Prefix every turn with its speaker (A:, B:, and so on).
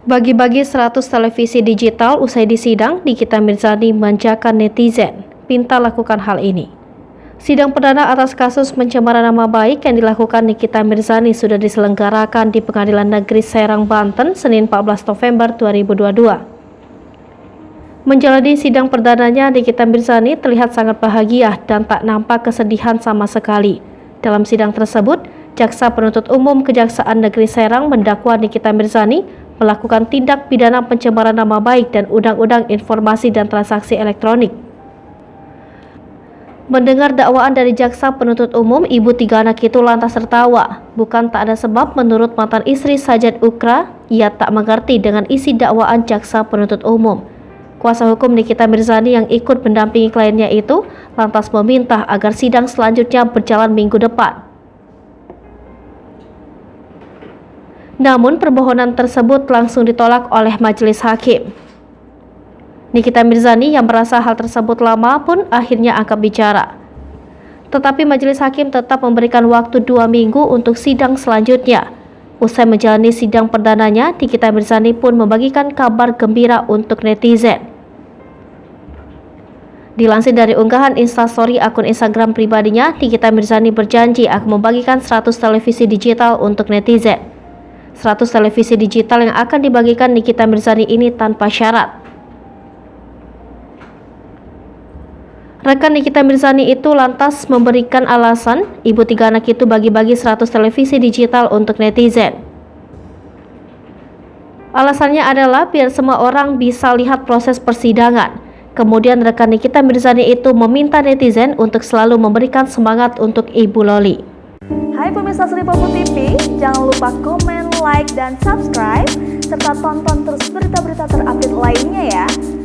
A: Bagi-bagi 100 televisi digital usai disidang, Nikita Mirzani manjakan netizen. Pinta lakukan hal ini. Sidang perdana atas kasus pencemaran nama baik yang dilakukan Nikita Mirzani sudah diselenggarakan di Pengadilan Negeri Serang, Banten, Senin 14 November 2022. Menjalani sidang perdananya, Nikita Mirzani terlihat sangat bahagia dan tak nampak kesedihan sama sekali. Dalam sidang tersebut, Jaksa Penuntut Umum Kejaksaan Negeri Serang mendakwa Nikita Mirzani melakukan tindak pidana pencemaran nama baik dan Undang-Undang Informasi dan Transaksi Elektronik. Mendengar dakwaan dari Jaksa Penuntut Umum, ibu tiga anak itu lantas tertawa. Bukan tak ada sebab menurut mantan istri Sajat Ukra, ia tak mengerti dengan isi dakwaan Jaksa Penuntut Umum. Kuasa hukum Nikita Mirzani yang ikut mendampingi kliennya itu lantas meminta agar sidang selanjutnya berjalan minggu depan. Namun permohonan tersebut langsung ditolak oleh majelis hakim. Nikita Mirzani yang merasa hal tersebut lama pun akhirnya angkat bicara. Tetapi majelis hakim tetap memberikan waktu 2 minggu untuk sidang selanjutnya. Usai menjalani sidang perdananya, Nikita Mirzani pun membagikan kabar gembira untuk netizen. Dilansir dari unggahan instastory akun Instagram pribadinya, Nikita Mirzani berjanji akan membagikan 100 televisi digital untuk netizen. 100 televisi digital yang akan dibagikan Nikita Mirzani ini tanpa syarat. Rekan Nikita Mirzani itu lantas memberikan alasan ibu tiga anak itu bagi-bagi 100 televisi digital untuk netizen. Alasannya adalah biar semua orang bisa lihat proses persidangan. Kemudian rekan Nikita Mirzani itu meminta netizen untuk selalu memberikan semangat untuk Ibu Loli.
B: Hai pemirsa Sri Popo TV, jangan lupa komen, like, dan subscribe, serta tonton terus berita-berita terupdate lainnya ya.